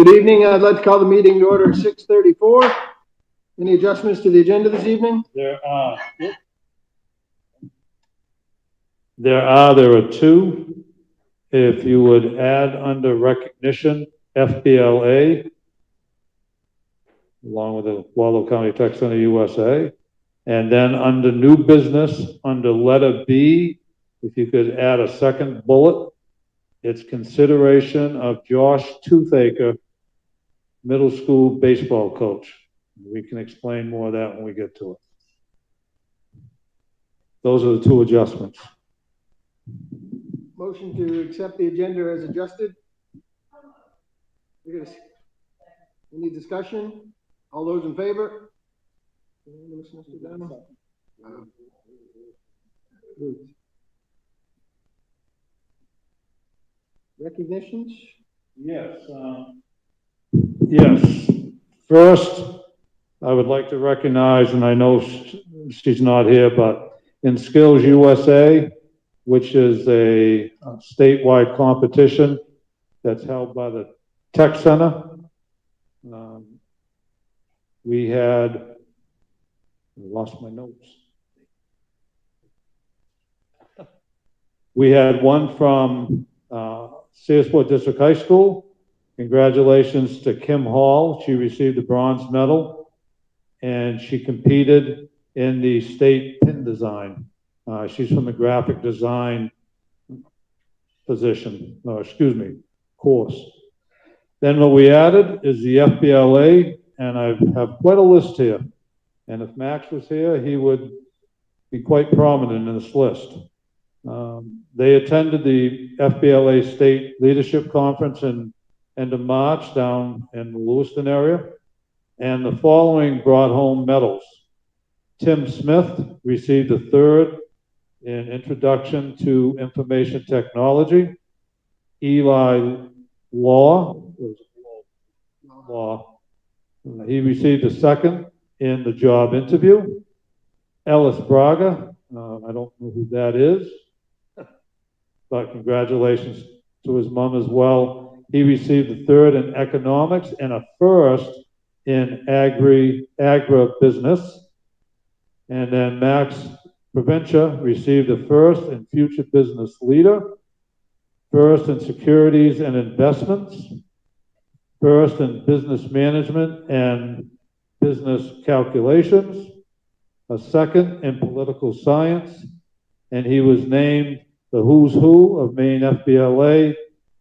Good evening. I'd like to call the meeting to order at 6:34. Any adjustments to the agenda this evening? There are two. If you would add under recognition, FBLA, along with the Waldo County Tech Center USA. And then under new business, under letter B, if you could add a second bullet, it's consideration of Josh Toothaker, middle school baseball coach. We can explain more of that when we get to it. Those are the two adjustments. Motion to accept the agenda as adjusted. Any discussion? All those in favor? Recognitions? Yes. Yes. First, I would like to recognize, and I know she's not here, but in Skills USA, which is a statewide competition that's held by the Tech Center. We had, I lost my notes. We had one from Searsport District High School. Congratulations to Kim Hall. She received a bronze medal and she competed in the state pin design. She's from the graphic design course. Then what we added is the FBLA, and I have quite a list here. And if Max was here, he would be quite prominent in this list. They attended the FBLA State Leadership Conference in end of March down in the Lewiston area. And the following brought home medals. Tim Smith received a third in Introduction to Information Technology. Eli Law, he received a second in the job interview. Ellis Braga, I don't know who that is, but congratulations to his mom as well. He received a third in economics and a first in agribusiness. And then Max Provincia received a first in future business leader, first in securities and investments, first in business management and business calculations, a second in political science, and he was named the Who's Who of Maine FBLA,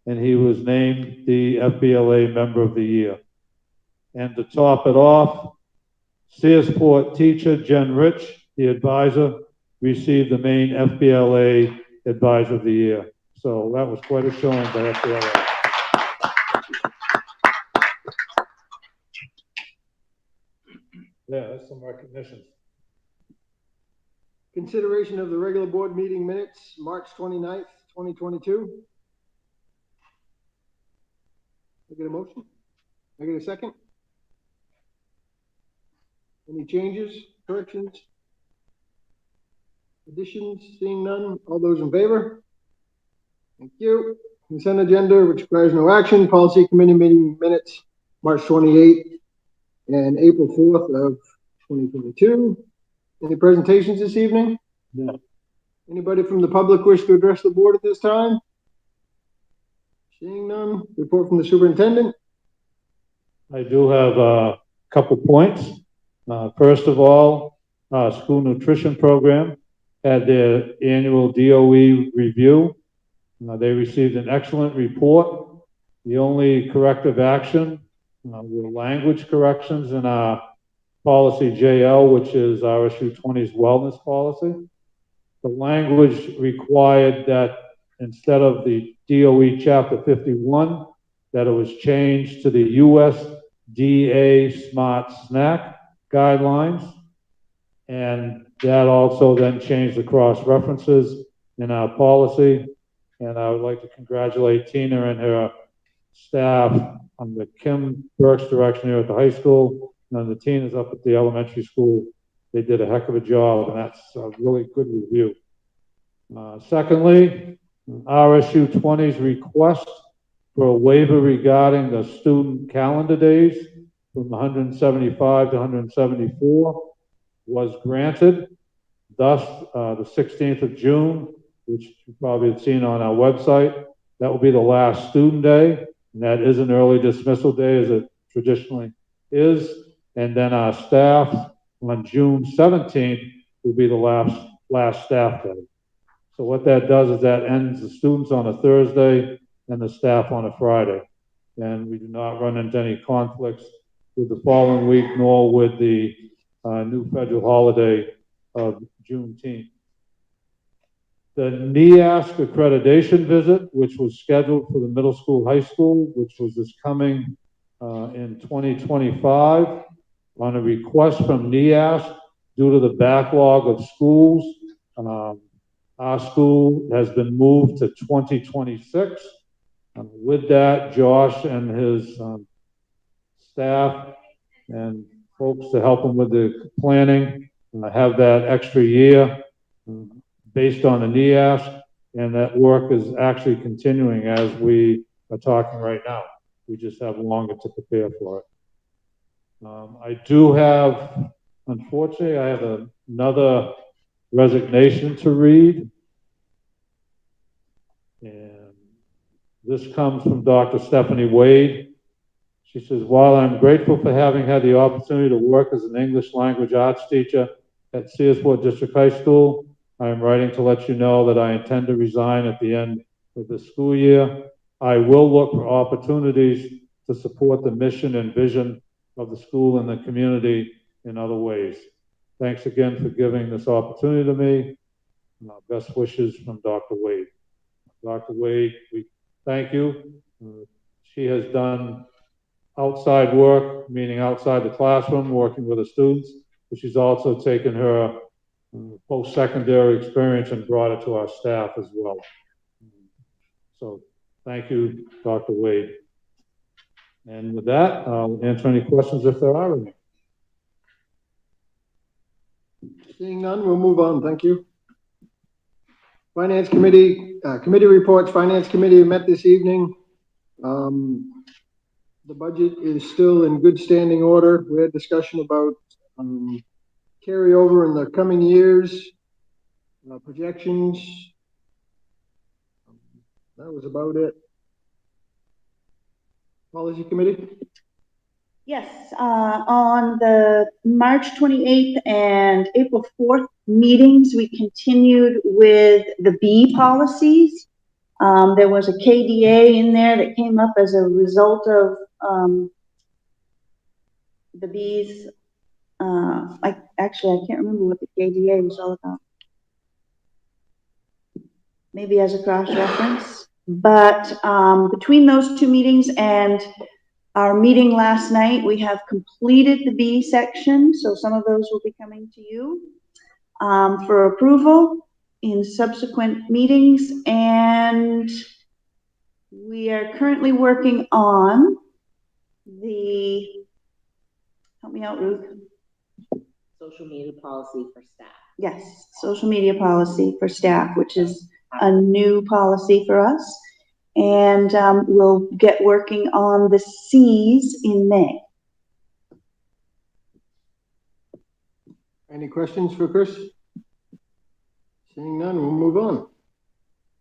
and he was named the FBLA Member of the Year. And to top it off, Searsport teacher Jen Rich, the advisor, received the Maine FBLA Advisor of the Year. So that was quite a showing by FBLA. Yeah, that's some recognition. Consideration of the regular board meeting minutes, March 29th, 2022. I get a motion? I get a second? Any changes, corrections, additions? Seeing none, all those in favor? Thank you. Consent agenda, which requires no action. Policy committee meeting minutes, March 28th and April 4th of 2022. Any presentations this evening? No. Anybody from the public wish to address the board at this time? Seeing none, report from the superintendent. I do have a couple points. First of all, school nutrition program had their annual DOE review. They received an excellent report. The only corrective action were language corrections in our policy JL, which is RSU 20's wellness policy. The language required that instead of the DOE Chapter 51, that it was changed to the USDA Smart Snack guidelines. And that also then changed the cross references in our policy. And I would like to congratulate Tina and her staff on the Kim Burke's direction here at the high school, and the Tina's up at the elementary school. They did a heck of a job, and that's a really good review. Secondly, RSU 20's request for a waiver regarding the student calendar days from 175 to 174 was granted. Thus, the 16th of June, which you probably have seen on our website, that will be the last student day, and that is an early dismissal day as it traditionally is. And then our staff on June 17th will be the last staff day. So what that does is that ends the students on a Thursday and the staff on a Friday. And we do not run into any conflicts with the following week, nor with the new federal holiday of Juneteenth. The NEASC accreditation visit, which was scheduled for the middle school, high school, which was this coming in 2025, on a request from NEASC due to the backlog of schools. Our school has been moved to 2026. With that, Josh and his staff and folks to help them with the planning have that extra year based on the NEASC, and that work is actually continuing as we are talking right now. We just have longer to prepare for it. I do have, unfortunately, I have another resignation to read. And this comes from Dr. Stephanie Wade. She says, while I'm grateful for having had the opportunity to work as an English language arts teacher at Searsport District High School, I am writing to let you know that I intend to resign at the end of the school year. I will look for opportunities to support the mission and vision of the school and the community in other ways. Thanks again for giving this opportunity to me. Best wishes from Dr. Wade. Dr. Wade, we thank you. She has done outside work, meaning outside the classroom, working with the students, but she's also taken her post-secondary experience and brought it to our staff as well. So thank you, Dr. Wade. And with that, I'll answer any questions if there are any. Seeing none, we'll move on. Thank you. Finance Committee, committee reports. Finance Committee met this evening. The budget is still in good standing order. We had discussion about carryover in the coming years, projections. That was about it. Policy Committee? Yes, on the March 28th and April 4th meetings, we continued with the B policies. There was a KDA in there that came up as a result of the B's. I can't remember what the KDA was all about. Maybe as a cross-reference. But between those two meetings and our meeting last night, we have completed the B section, so some of those will be coming to you for approval in subsequent meetings, and we are currently working on the, help me out, Ruth. Social media policy for staff. Yes, social media policy for staff, which is a new policy for us. And we'll get working on the C's in May. Any questions for Chris? Seeing none, we'll move on.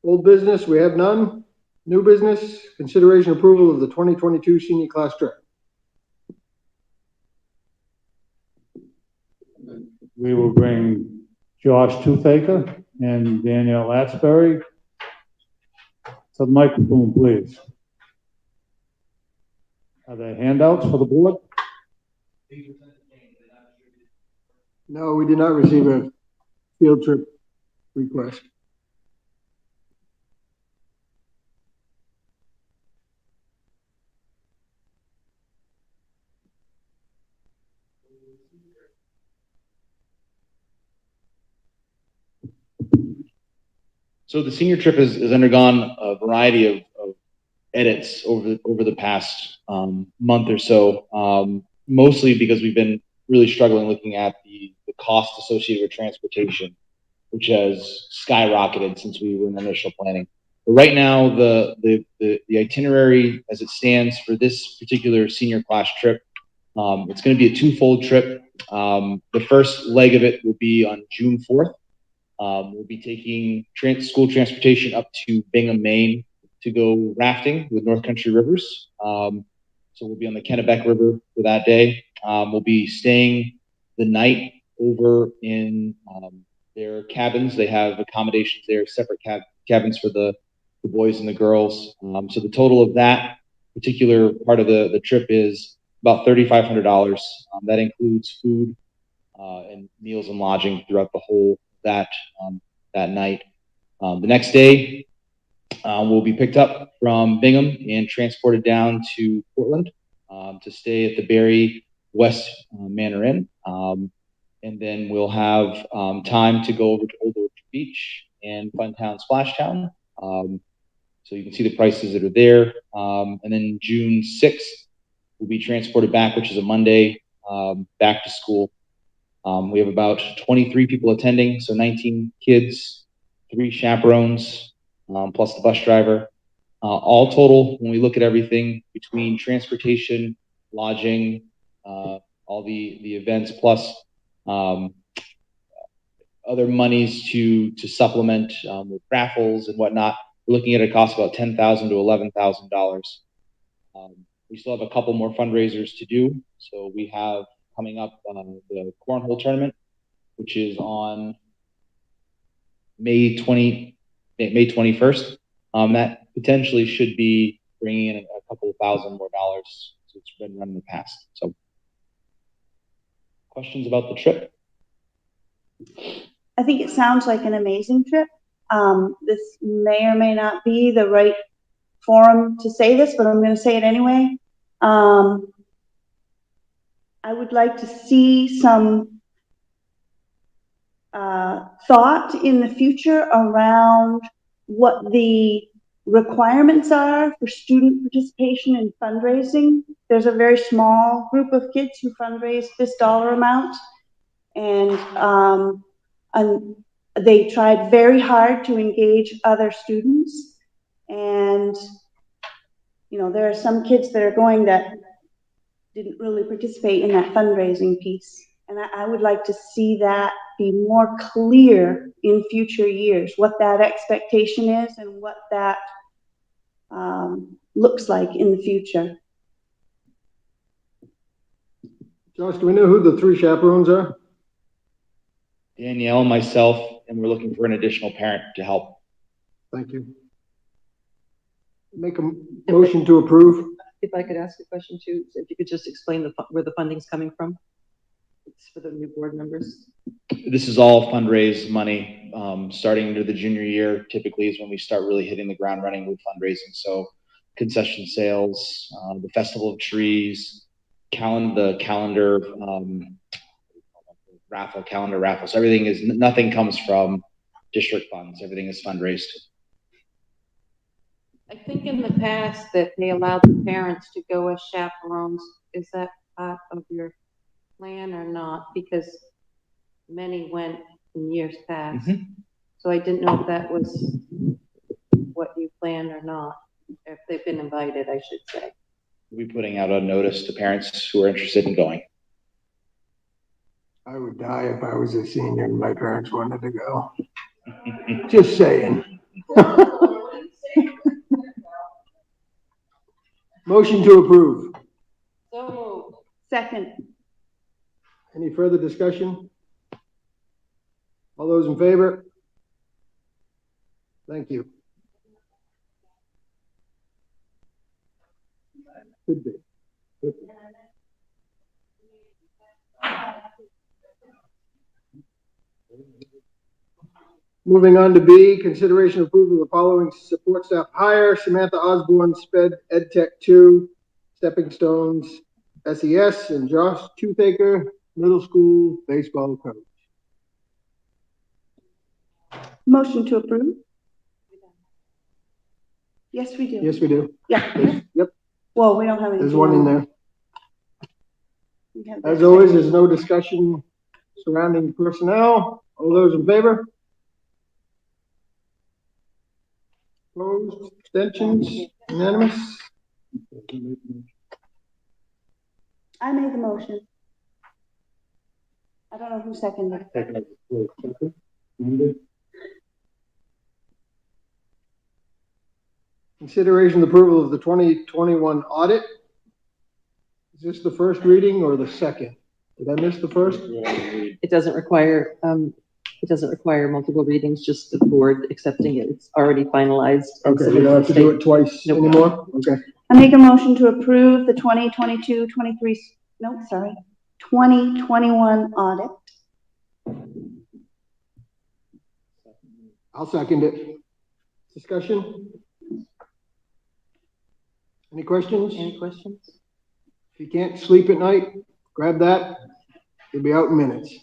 Old business, we have none. New business, consideration approval of the 2022 senior class trip. We will bring Josh Toothaker and Danielle Latsbury to the microphone, please. Are there handouts for the board? No, we did not receive a field trip request. So the senior trip has undergone a variety of edits over the past month or so, mostly because we've been really struggling looking at the cost associated with transportation, which has skyrocketed since we were in initial planning. But right now, the itinerary as it stands for this particular senior class trip, it's going to be a twofold trip. The first leg of it will be on June 4th. We'll be taking school transportation up to Bingham, Maine to go rafting with North Country Rivers. So we'll be on the Kennebec River for that day. We'll be staying the night over in their cabins. They have accommodations there, separate cabins for the boys and the girls. So the total of that particular part of the trip is about $3,500. That includes food and meals and lodging throughout the whole that night. The next day, we'll be picked up from Bingham and transported down to Portland to stay at the Barry West Manor Inn. And then we'll have time to go over to Old Orchard Beach and Funtown Splashtown. So you can see the prices that are there. And then June 6th, we'll be transported back, which is a Monday, back to school. We have about 23 people attending, so 19 kids, 3 chaperones, plus the bus driver. All total, when we look at everything between transportation, lodging, all the events, plus other monies to supplement with raffles and whatnot, we're looking at a cost of about $10,000 to $11,000. We still have a couple more fundraisers to do. So we have coming up the cornhole tournament, which is on May 21st. That potentially should be bringing in a couple of $1,000 more dollars. So it's been run in the past. So questions about the trip? I think it sounds like an amazing trip. This may or may not be the right forum to say this, but I'm going to say it anyway. I would like to see some thought in the future around what the requirements are for student participation in fundraising. There's a very small group of kids who fundraise this dollar amount, and they tried very hard to engage other students. And, you know, there are some kids that are going that didn't really participate in that fundraising piece. And I would like to see that be more clear in future years, what that expectation is and what that looks like in the future. Josh, do we know who the 3 chaperones are? Danielle, myself, and we're looking for an additional parent to help. Thank you. Make a motion to approve. If I could ask a question too, if you could just explain where the funding's coming from. It's for the new board members. This is all fundraised money. Starting into the junior year, typically is when we start really hitting the ground running with fundraising. So concession sales, the Festival of Trees, the calendar raffle. So everything is, nothing comes from district funds. Everything is fundraised. I think in the past that they allowed the parents to go as chaperones. Is that part of your plan or not? Because many went in years past. Mm-hmm. So I didn't know if that was what you planned or not, or if they've been invited, I should say. We'll be putting out a notice to parents who are interested in going. I would die if I was a senior and my parents wanted to go. Just saying. Motion to approve. So Second. Any further discussion? All those in favor? Thank you. Could be. Could be. Moving on to B, consideration approval of the following support staff hire: Samantha Osborne, SPED EdTech 2, Stepping Stones, SES, and Josh Toothaker, middle school baseball coach. Motion to approve? Yes, we do. Yes, we do. Yeah. Yep. Well, we don't have any. There's one in there. As always, there's no discussion surrounding personnel. All those in favor? Opposed, abstentions, unanimous? I made the motion. I don't know who seconded. Consideration and approval of the 2021 audit. Is this the first reading or the second? Did I miss the first? It doesn't require multiple readings, just the board accepting it. It's already finalized. Okay, we don't have to do it twice Nope. anymore? Okay. I make a motion to approve the 2021 audit. I'll second it. Discussion? Any questions? Any questions? If you can't sleep at night, grab that. You'll be out in minutes.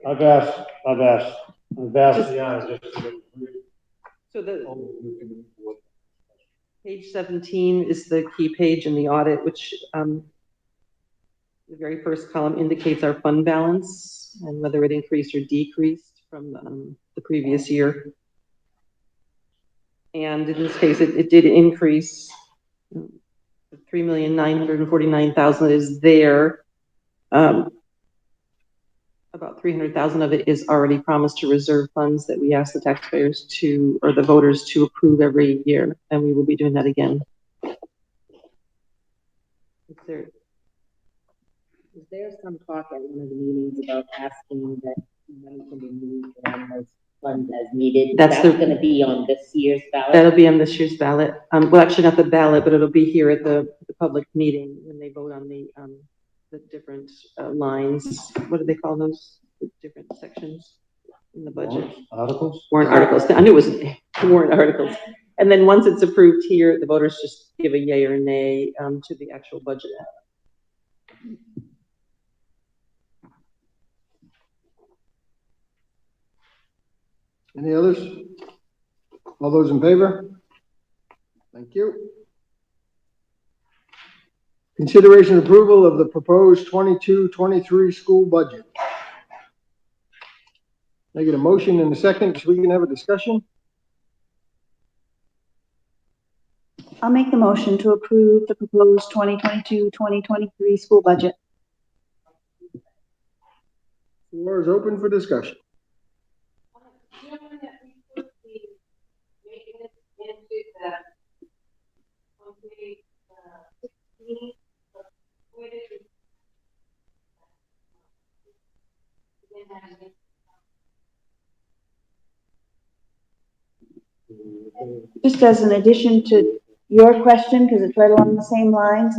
I've asked Deanna just to. So page 17 is the key page in the audit, which the very first column indicates our fund balance and whether it increased or decreased from the previous year. And in this case, it did increase. $3,949,000 is there. About 300,000 of it is already promised to reserve funds that we ask the taxpayers to, or the voters to approve every year, and we will be doing that again. Was there some talk at one of the meetings about asking that money can be moved on those funds as needed? That's going to be on this year's ballot? That'll be on this year's ballot. Well, actually not the ballot, but it'll be here at the public meeting when they vote on the different lines. What do they call those? The different sections in the budget. Articles? Warrant articles. I knew it was warrant articles. And then once it's approved here, the voters just give a yay or nay to the actual budget. Any others? All those in favor? Thank you. Consideration and approval of the proposed 22-23 school budget. I get a motion in a second so we can have a discussion. I'll make the motion to approve the proposed 2022-2023 school budget. Floor is open for discussion. Just as an addition to your question, because it's right along the same lines,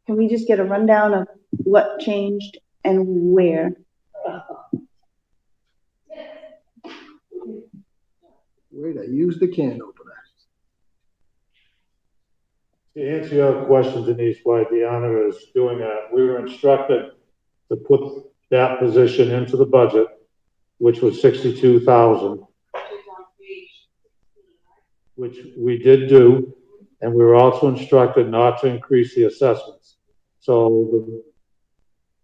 can we just get a rundown of what changed and where? Wait, I used the can opener. To answer your question, Denise, why Deanna is doing that, we were instructed to put that position into the budget, which was $62,000, which we did do, and we were also instructed not to increase the assessments. So the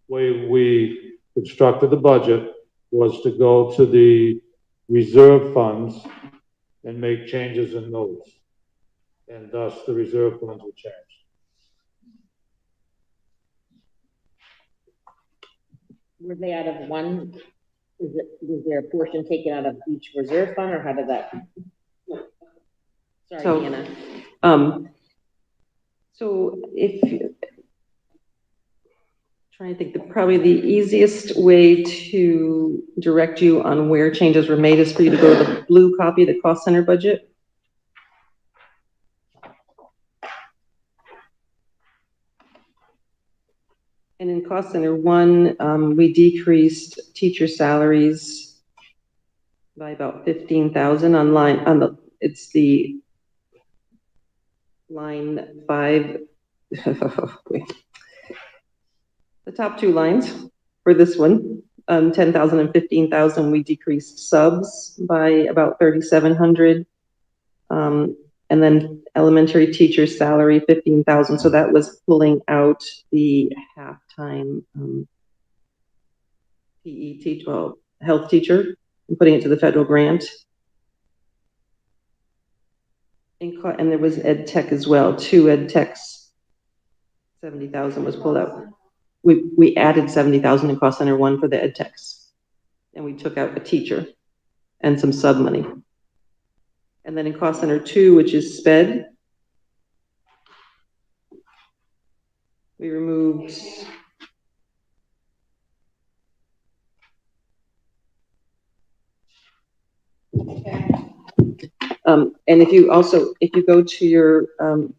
way we constructed the budget was to go to the reserve funds and make changes in those. And thus the reserve funds were changed. Were they out of one? Was there a portion taken out of each reserve fund, or how did that? Sorry, Anna. So if trying to think, probably the easiest way to direct you on where changes were made is for you to go to the blue copy, the cost center budget. And in cost center 1, we decreased teacher salaries by about 15,000 on line, it's the line 5. The top 2 lines for this one, 10,000 and 15,000, we decreased subs by about 3,700. And then elementary teacher salary, 15,000. So that was pulling out the halftime PE T12 health teacher and putting it to the federal grant. And there was ed tech as well, 2 ed techs. 70,000 was pulled out. We added 70,000 in cost center 1 for the ed techs, and we took out a teacher and some sub money. And then in cost center 2, which is SPED, we removed and if you go to your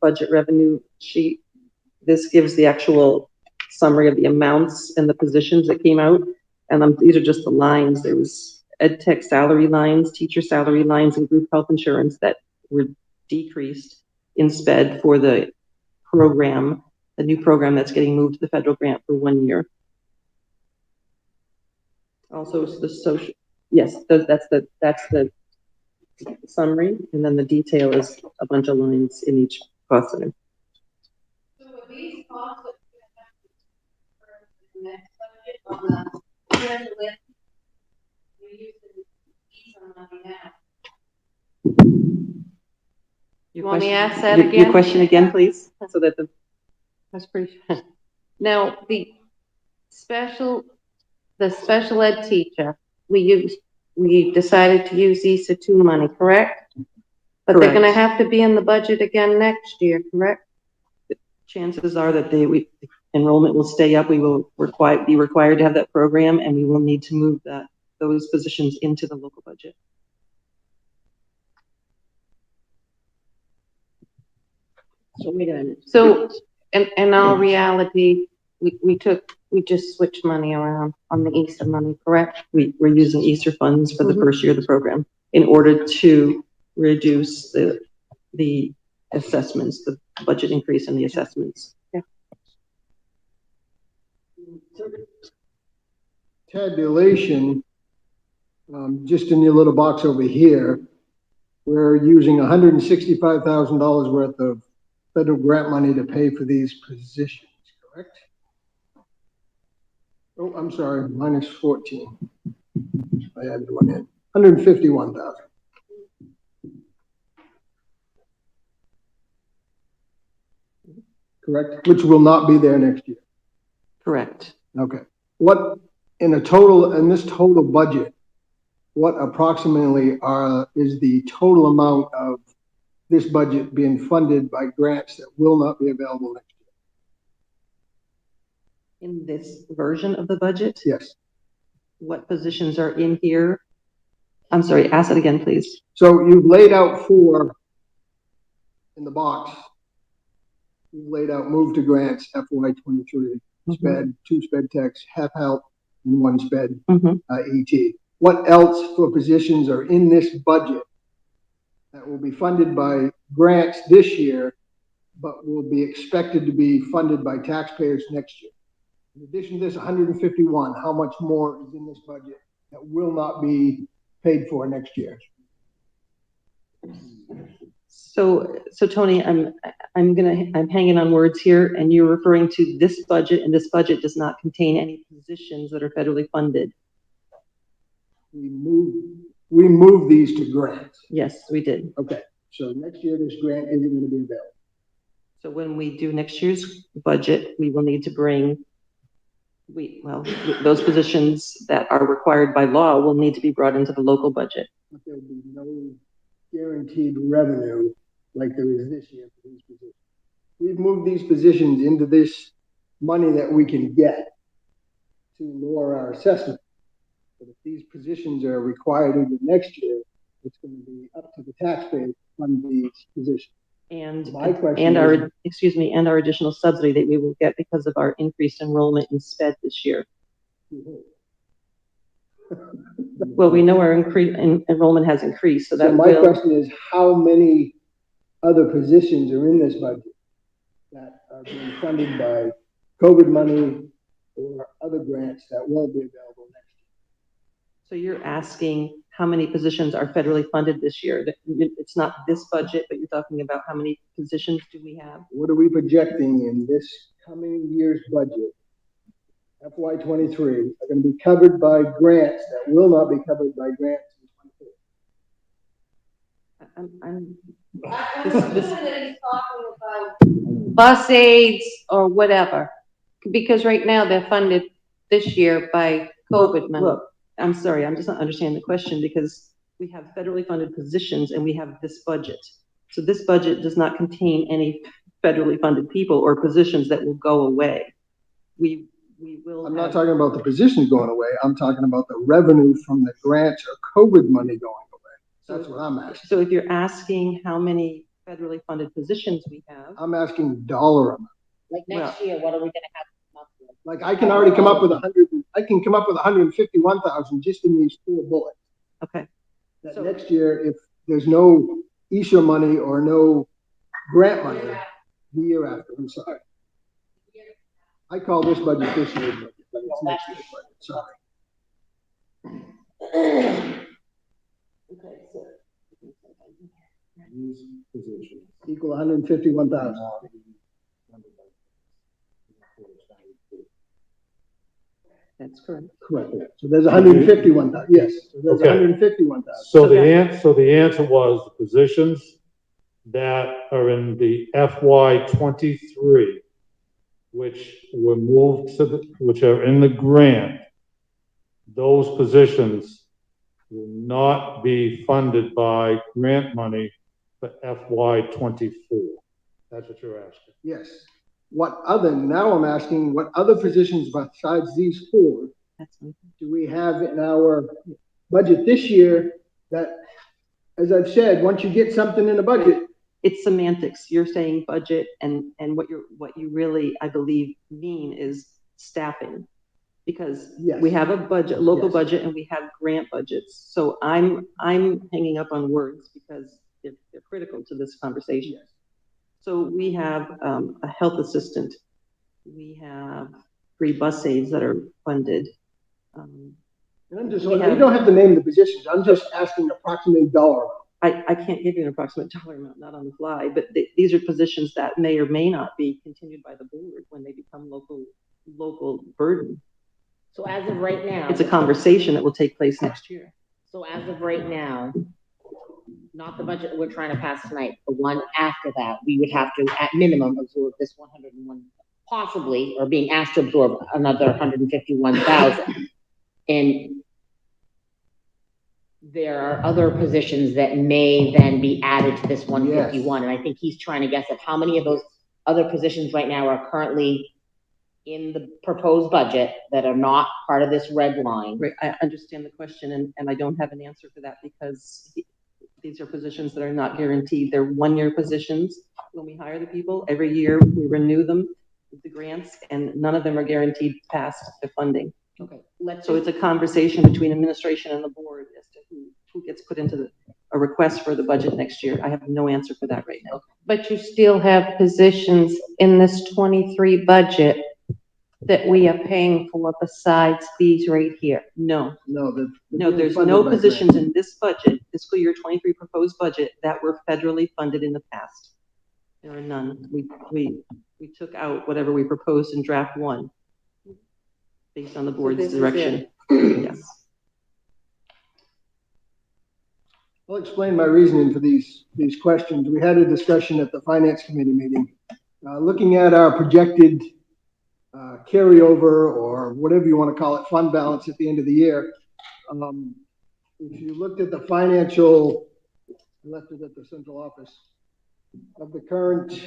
budget revenue sheet, this gives the actual summary of the amounts and the positions that came out. And these are just the lines. There was ed tech salary lines, teacher salary lines, and group health insurance that were decreased in SPED for the program, the new program that's getting moved to the federal grant for 1 year. Also, the social, yes, that's the summary, and then the detail is a bunch of lines in each cost center. So are these costs that we have for the next budget on the list, we're using some money now? You want me to ask that again? Your question again, please, so that that's pretty fun. Now, the special ed teacher, we decided to use ESA 2 money, correct? But Correct. they're gonna have to be in the budget again next year, correct? chances are that enrollment will stay up. We will be required to have that program, and we will need to move those positions into the local budget. So wait a minute. So, in all reality, we just switched money around on the Easter money, correct? We're using Easter funds for the first year of the program in order to reduce the assessments, the budget increase in the assessments. Yeah. Tabulation, just in your little box over here, we're using $165,000 worth of federal grant money to pay for these positions, correct? Oh, I'm sorry, minus 14. I added one in. 151,000. Correct? Which will not be there next year. Correct. Okay. What in this total budget, what approximately is the total amount of this budget being funded by grants that will not be available next year? In this version of the budget? Yes. What positions are in here? I'm sorry, ask it again, please. So you've laid out 4 in the box. You've laid out move to grants, FY23, SPED, 2 SPED techs, half help, and 1 SPED ET. What else for positions are in this budget that will be funded by grants this year, but will be expected to be funded by taxpayers next year? In addition to this 151, how much more is in this budget that will not be paid for next year? So Tony, I'm hanging on words here, and you're referring to this budget, and this budget does not contain any positions that are federally funded. We moved these to grants. Yes, we did. Okay, so next year this grant isn't going to be available. So when we do next year's budget, we will need to bring those positions that are required by law will need to be brought into the local budget. But there will be no guaranteed revenue like there is this year for these positions. We've moved these positions into this money that we can get to lower our assessment. But if these positions are required into next year, it's going to be up to the taxpayer to fund these positions. And my question our additional subsidy that we will get because of our increased enrollment in SPED this year. Well, we know our enrollment has increased, so my question is, how many other positions are in this budget that are being funded by COVID money or other grants that won't be available next year? So you're asking how many positions are federally funded this year? It's not this budget, but you're talking about how many positions do we have? What are we projecting in this coming year's budget FY '23 are going to be covered by grants that will not be covered by grants in I'm, Bus aids or whatever, because right now they're funded this year by COVID money. look, I'm sorry, I'm just not understanding the question because we have federally funded positions and we have this budget. So this budget does not contain any federally funded people or positions that will go away. We will. I'm not talking about the positions going away. I'm talking about the revenue from the grants or COVID money going away. That's what I'm asking. So if you're asking how many federally funded positions we have. I'm asking dollar amount. Like next year, what are we gonna have to come up with? Like I can already come up with 151,000 just in these 4 bullets. Okay. That So next year, if there's no ESHA money or no grant money, the year after, I'm sorry. I call this budget this year's budget, but it's next year's budget, sorry. Okay, so These positions equal 151,000. that's correct. Correct. So there's 151,000. Yes. So there's Okay. 151,000. So the answer was the positions that are in the FY '23, which were moved to which are in the grant, those positions will not be funded by grant money for FY '24. That's what you're asking. Yes. Now I'm asking, what other positions besides these 4 do we have in our budget this year that, as I've said, once you get something in the budget, It's semantics. You're saying budget and what you really, I believe, mean is staffing. Because yes. we have a budget, local Yes. budget, and we have grant budgets. So I'm hanging up on words because they're critical to this conversation. Yes. So we have a health assistant. We have 3 bus aids that are funded. And I'm just, you don't have to name the positions. I'm just asking approximate dollar amount. I can't give you an approximate dollar amount, not on the fly, but these are positions that may or may not be continued by the board when they become local burden. So as of right now. It's a conversation that will take place next year. So as of right now, not the budget we're trying to pass tonight, the one after that, we would have to, at minimum, absorb this 101, possibly, or being asked to absorb another 151,000. And there are other positions that may then be added to this 151. Yes. And I think he's trying to guess at how many of those other positions right now are currently in the proposed budget that are not part of this red line. Right, I understand the question, and I don't have an answer for that because these are positions that are not guaranteed. They're 1-year positions. When we hire the people, every year we renew them with the grants, and none of them are guaranteed past the funding. Okay. So it's a conversation between administration and the board as to who gets put into a request for the budget next year. I have no answer for that right now. But you still have positions in this '23 budget that we are paying for besides these right here. No, No, there's no positions in this budget, fiscal year '23 proposed budget, that were federally funded in the past. There are none. We took out whatever we proposed in draft 1 based on the board's direction. Yes. I'll explain my reasoning for these questions. We had a discussion at the finance committee meeting, looking at our projected carryover, or whatever you want to call it, fund balance at the end of the year. If you looked at the financial, I left it at the central office, of the current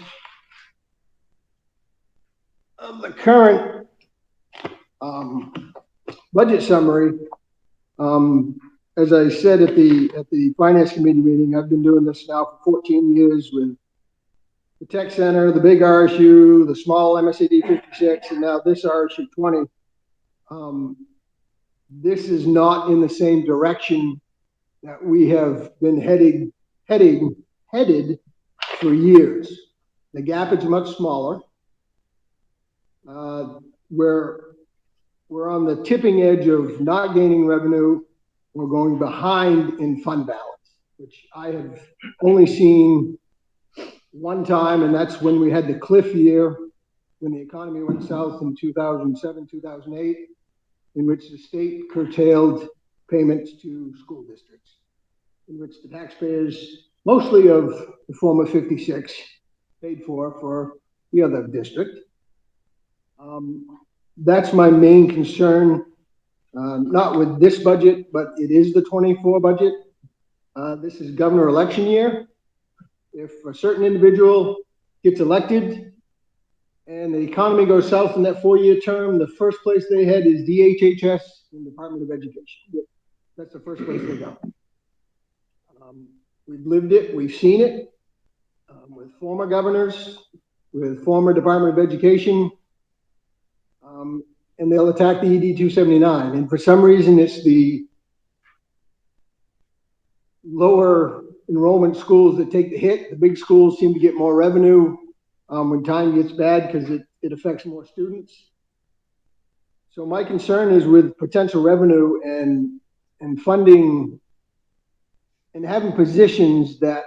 budget summary, as I said at the finance committee meeting, I've been doing this now for 14 years with the tech center, the big RSU, the small MSAD 56, and now this RSU 20. This is not in the same direction that we have been headed for years. The gap is much smaller. We're on the tipping edge of not gaining revenue. We're going behind in fund balance, which I have only seen one time, and that's when we had the cliff year when the economy went south in 2007, 2008, in which the state curtailed payments to school districts, in which the taxpayers, mostly of the former 56, paid for the other district. That's my main concern, not with this budget, but it is the 24 budget. This is governor election year. If a certain individual gets elected and the economy goes south in that 4-year term, the first place they head is DHHS and Department of Education. That's the first place they go. We've lived it, we've seen it with former governors, with former Department of Education, and they'll attack the ED 279. And for some reason, it's the lower enrollment schools that take the hit. The big schools seem to get more revenue when time gets bad because it affects more students. So my concern is with potential revenue and funding and having positions that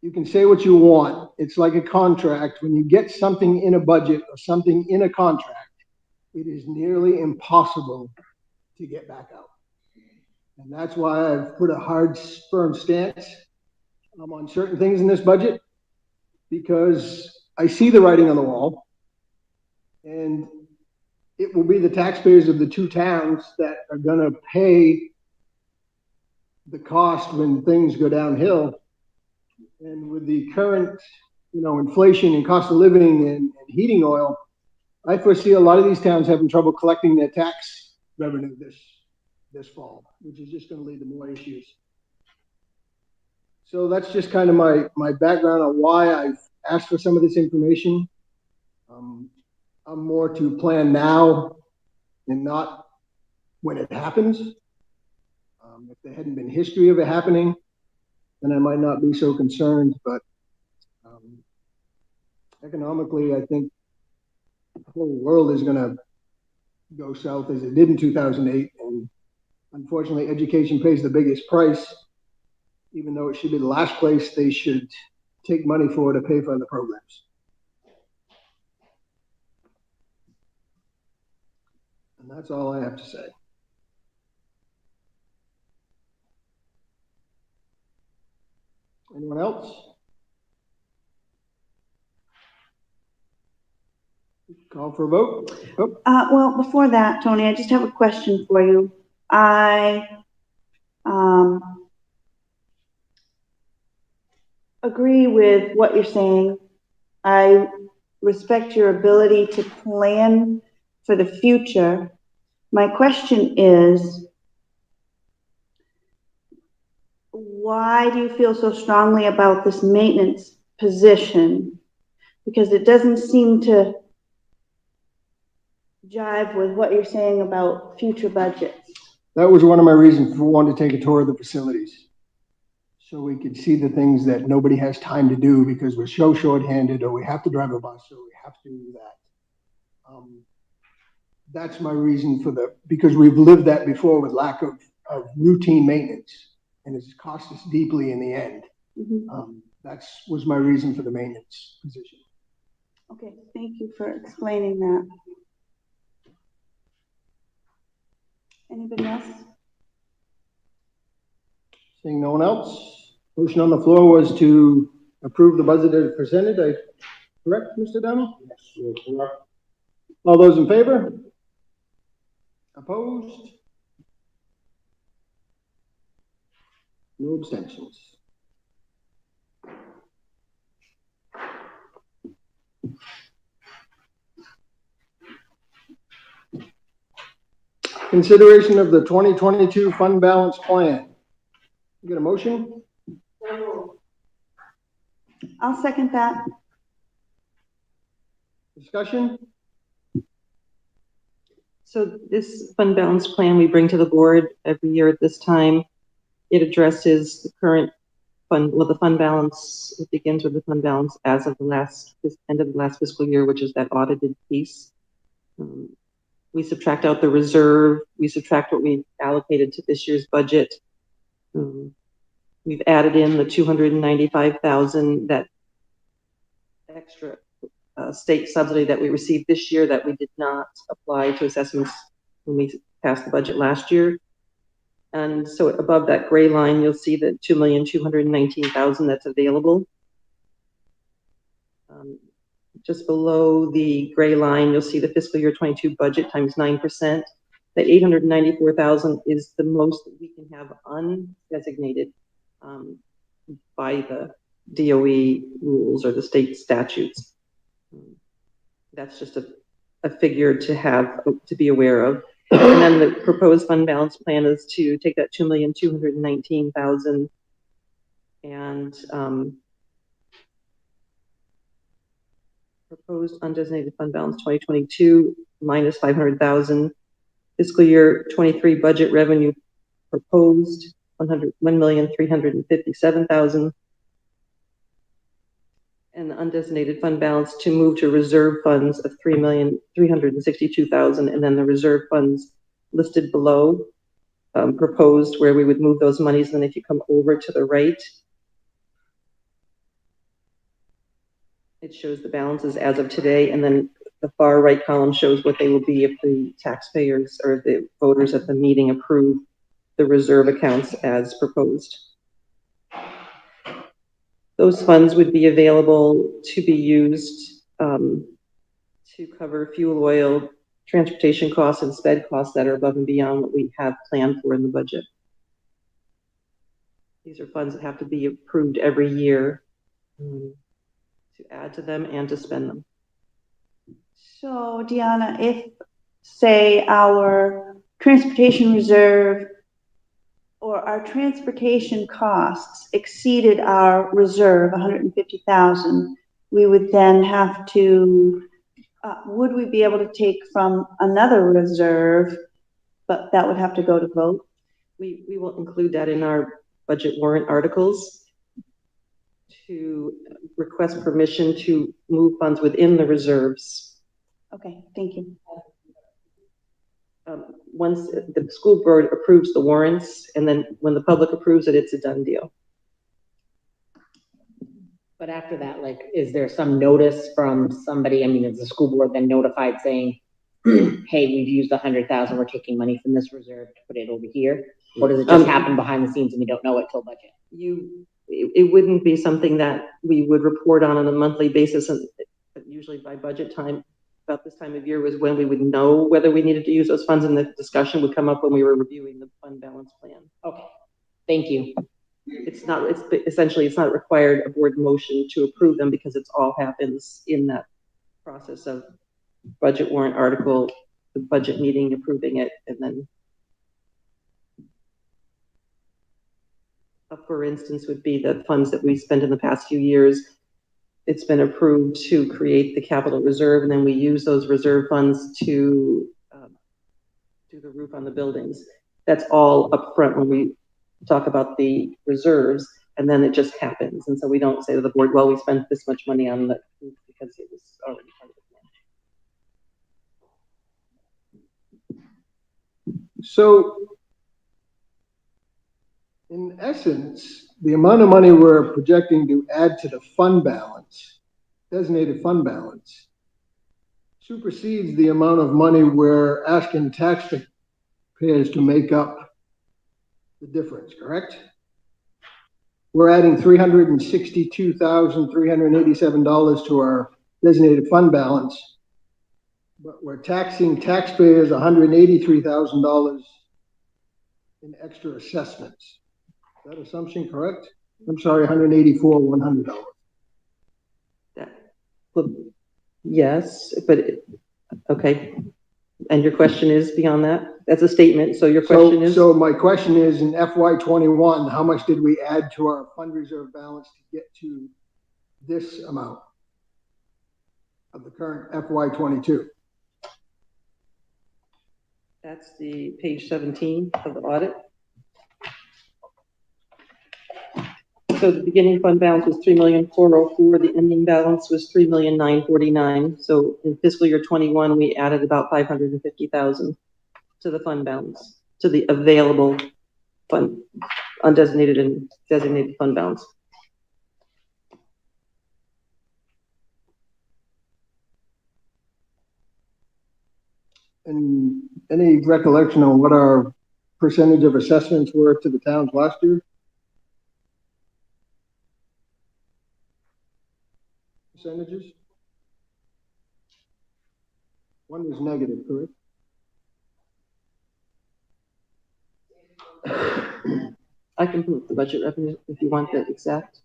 you can say what you want. It's like a contract. When you get something in a budget or something in a contract, it is nearly impossible to get back out. And that's why I've put a hard, firm stance on certain things in this budget, because I see the writing on the wall, and it will be the taxpayers of the two towns that are going to pay the cost when things go downhill. And with the current, inflation and cost of living and heating oil, I foresee a lot of these towns having trouble collecting their tax revenue this fall, which is just going to lead to more issues. So that's just kind of my background on why I've asked for some of this information. I'm more to plan now and not when it happens. If there hadn't been history of it happening, then I might not be so concerned. But economically, I think the whole world is going to go south as it did in 2008. And unfortunately, education pays the biggest price. Even though it should be the last place they should take money for to pay for the programs. And that's all I have to say. Anyone else? Call for a vote. Oh. Well, before that, Tony, I just have a question for you. I agree with what you're saying. I respect your ability to plan for the future. My question is, why do you feel so strongly about this maintenance position? Because it doesn't seem to jive with what you're saying about future budgets. That was one of my reasons for wanting to take a tour of the facilities, so we could see the things that nobody has time to do because we're so short-handed, or we have to drive a bus, or we have to do that. That's my reason because we've lived that before with lack of routine maintenance, and it's cost us deeply in the end. Mm-hmm. That was my reason for the maintenance position. Okay, thank you for explaining that. Anybody else? Seeing no one else, motion on the floor was to approve the budget as presented. Correct, Mr. Downey? Yes, you're correct. All those in favor? Opposed? No abstentions. Consideration of the 2022 fund balance plan. You get a motion? I'll second that. Discussion? So this fund balance plan we bring to the board every year at this time. It addresses the current fund, the fund balance. It begins with the fund balance as of the end of the last fiscal year, which is that audited piece. We subtract out the reserve. We subtract what we allocated to this year's budget. We've added in the $295,000 that extra state subsidy that we received this year that we did not apply to assessments when we passed the budget last year. And so above that gray line, you'll see the $2,219,000 that's available. Just below the gray line, you'll see the fiscal year 22 budget times 9%. The $894,000 is the most that we can have undesignated by the DOE rules or the state statutes. That's just a figure to be aware of. And then the proposed fund balance plan is to take that $2,219,000 and proposed undesignated fund balance 2022 minus 500,000. Fiscal year 23 budget revenue proposed 1,357,000. And the undesignated fund balance to move to reserve funds of 3,362,000, and then the reserve funds listed below, proposed where we would move those monies. And then if you come over to the right, it shows the balances as of today, and then the far right column shows what they will be if the taxpayers or the voters at the meeting approve the reserve accounts as proposed. Those funds would be available to be used to cover fuel, oil, transportation costs, and sped costs that are above and beyond what we have planned for in the budget. These are funds that have to be approved every year to add to them and to spend them. So, Deanna, if, say, our transportation reserve or our transportation costs exceeded our reserve, 150,000, we would then have to, would we be able to take from another reserve, but that would have to go to vote? We will include that in our budget warrant articles to request permission to move funds within the reserves. Okay, thank you. Once the school board approves the warrants, and then when the public approves it, it's a done deal. But after that, like, is there some notice from somebody? I mean, is the school board then notified saying, hey, we've used 100,000, we're taking money from this reserve to put it over here? Or does it just happen behind the scenes and we don't know it till budget? It wouldn't be something that we would report on a monthly basis, and usually by budget time, about this time of year was when we would know whether we needed to use those funds, and the discussion would come up when we were reviewing the fund balance plan. Okay, thank you. It's essentially it's not required a board motion to approve them because it all happens in that process of budget warrant article, the budget meeting approving it, and then for instance would be the funds that we spent in the past few years. It's been approved to create the capital reserve, and then we use those reserve funds to do the roof on the buildings. That's all upfront when we talk about the reserves, and then it just happens. And so we don't say to the board, well, we spent this much money on the roof because it was already part of the plan. So, in essence, the amount of money we're projecting to add to the fund balance, designated fund balance, supersedes the amount of money we're asking taxpayers to make up the difference, correct? We're adding $362,387 to our designated fund balance, but we're taxing taxpayers $183,000 in extra assessments. Is that assumption correct? I'm sorry, $184,100. Well, yes, but okay. And your question is beyond that? That's a statement. So your question is? So my question is, in FY21, how much did we add to our fund reserve balance to get to this amount of the current FY22? That's the page 17 of the audit. So the beginning fund balance was $3,404,000. The ending balance was $3,949,000. So in fiscal year 21, we added about $550,000 to the fund balance, to the available fund, undesignated and designated fund balance. And any recollection on what our percentage of assessments were to the towns last year? Percentages? One was negative, correct? I can put the budget revenue if you want the exact.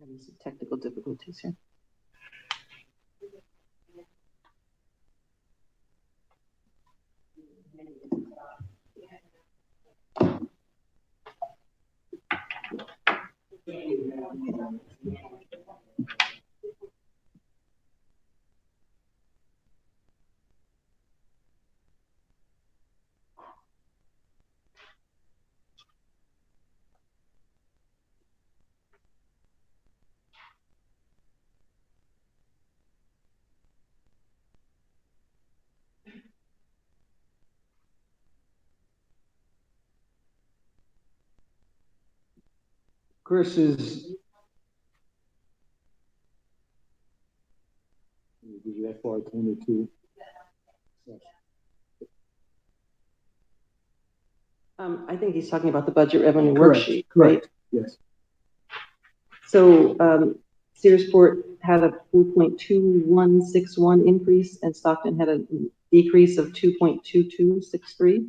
Having some technical difficulties here. Chris is. FY22. I think he's talking about the budget revenue Correct, worksheet, correct. right? Yes. So, Searsport had a 4.2161 increase and Stockton had a decrease of 2.2263.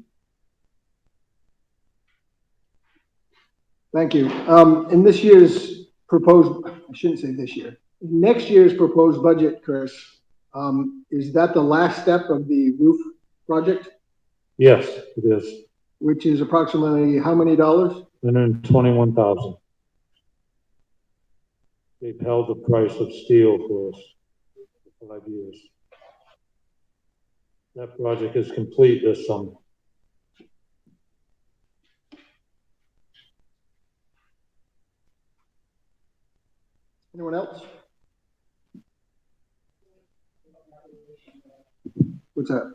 Thank you. In this year's proposed, I shouldn't say this year, next year's proposed budget, Chris, is that the last step of the roof project? Yes, it is. Which is approximately how many dollars? $121,000. They've held the price of steel for us for 5 years. That project is complete this summer. Anyone else? What's that?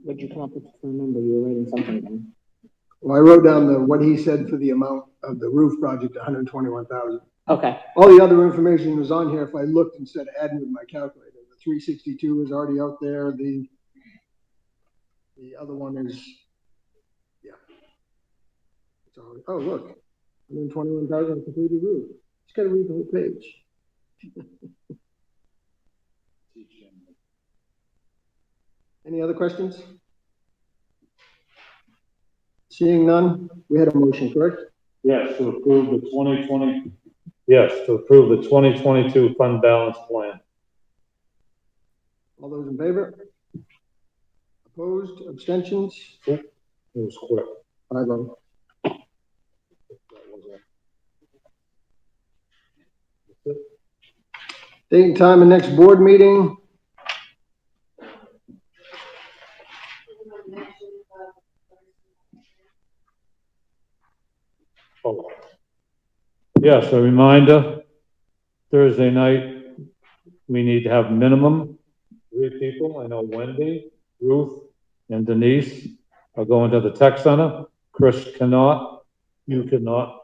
What'd you come up with? Remember, you were writing something down. Well, I wrote down what he said for the amount of the roof project, 121,000. Okay. All the other information was on here. If I looked instead of adding with my calculator, the 362 is already out there. The other one is, yeah. It's already, oh, look, 121,000 completed roof. Just got to read the whole page. Any other questions? Seeing none, we had a motion, correct? Yes, to approve the 2020. Yes, to approve the 2022 fund balance plan. All those in favor? Opposed? Abstentions? It was quick. 5-0. Date and time of next board meeting. Oh. Yes, a reminder, Thursday night, we need to have minimum 3 people. I know Wendy, Ruth, and Denise are going to the tech center. Chris cannot, you cannot.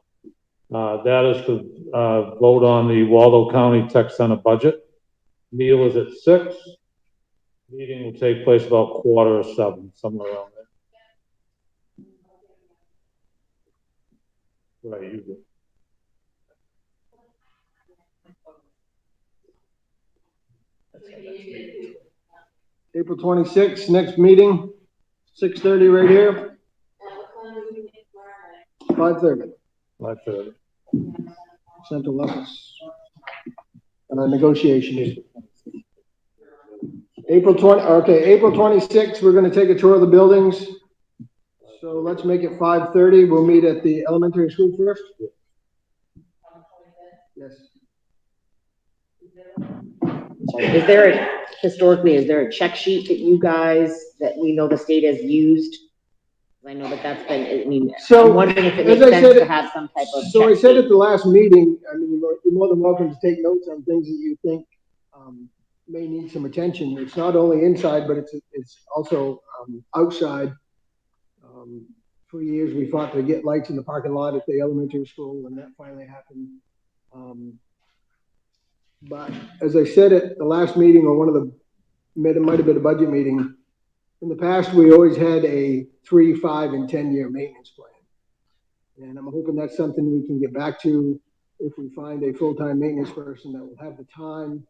That is to vote on the Waldo County Tech Center budget. Meal is at 6. Meeting will take place about 6:45, somewhere around there. Right, you do. April 26th, next meeting, 6:30 right here. 5:30. 5:30. Central office. Negotiation. April 26th, we're gonna take a tour of the buildings. So let's make it 5:30. We'll meet at the elementary school first. Yes. Is there historically, is there a check sheet that you guys, that we know the state has used? I know that that's been, I mean, So, I'm wondering if it as makes I sense said, to have some type of. So I check said sheet. at the last meeting, I mean, you're more than welcome to take notes on things that you think may need some attention. It's not only inside, but it's also outside. For years, we fought to get lights in the parking lot at the elementary school, and that finally happened. But as I said at the last meeting, or one of the, it might have been a budget meeting, in the past, we always had a 3, 5, and 10-year maintenance plan. And I'm hoping that's something we can get back to if we find a full-time maintenance person that will have the time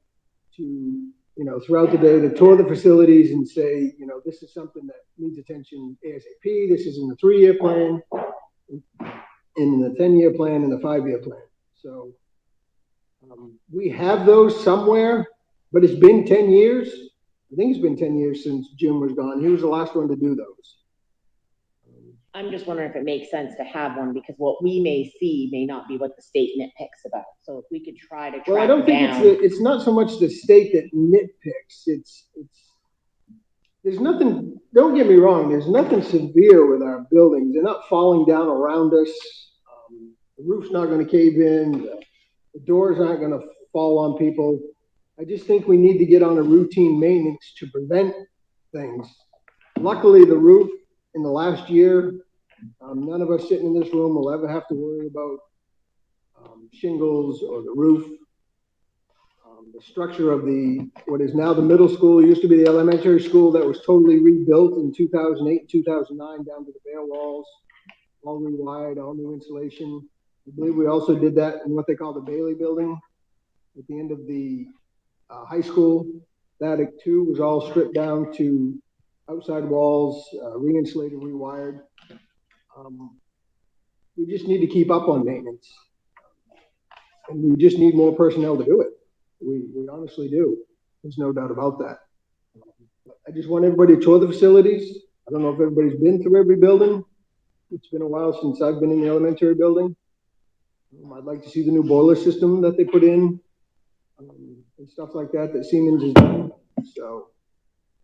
to, you know, throughout the day to tour the facilities and say, you know, this is something that needs attention ASAP. This is in the 3-year plan, in the 10-year plan, and the 5-year plan. So we have those somewhere, but it's been 10 years. I think it's been 10 years since Jim was gone. He was the last one to do those. I'm just wondering if it makes sense to have one, because what we may see may not be what the state nitpicks about. So if we could try to track down. Well, I don't think it's not so much the state that nitpicks. There's nothing, don't get me wrong, there's nothing severe with our buildings. They're not falling down around us. The roof's not gonna cave in. The doors aren't gonna fall on people. I just think we need to get on a routine maintenance to prevent things. Luckily, the roof in the last year, none of us sitting in this room will ever have to worry about shingles or the roof. The structure of what is now the middle school used to be the elementary school that was totally rebuilt in 2008, 2009, down to the bare walls, all rewired, all new insulation. I believe we also did that in what they call the Bailey building at the end of the high school. That too was all stripped down to outside walls, re-insulated, rewired. We just need to keep up on maintenance. And we just need more personnel to do it. We honestly do. There's no doubt about that. I just want everybody to tour the facilities. I don't know if everybody's been through every building. It's been a while since I've been in the elementary building. I'd like to see the new boiler system that they put in and stuff like that Siemens has done. So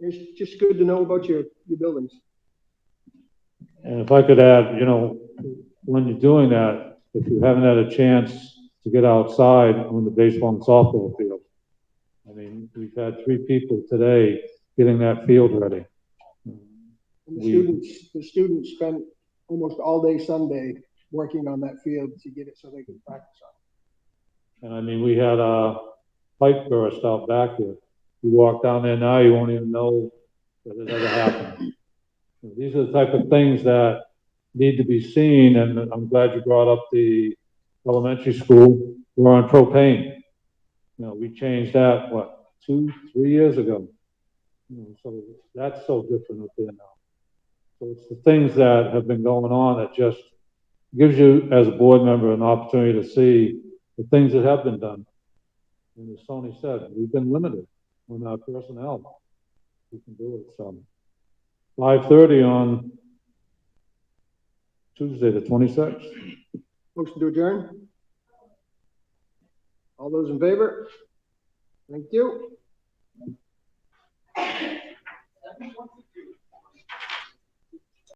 it's just good to know about your buildings. And if I could add, you know, when you're doing that, if you haven't had a chance to get outside on the baseball and softball field, I mean, we've had 3 people today getting that field ready. And the students spent almost all day Sunday working on that field to get it so they could practice on it. And I mean, we had a pipe burst out back here. You walk down there now, you won't even know that it ever happened. These are the type of things that need to be seen, and I'm glad you brought up the elementary school. We're on propane. You know, we changed that, what, 2, 3 years ago. You know, so that's so different up there now. So it's the things that have been going on that just gives you, as a board member, an opportunity to see the things that have been done. And as Tony said, we've been limited on our personnel. We can do it. So 5:30 on Tuesday, the 26th. Motion to adjourn. All those in favor? Thank you.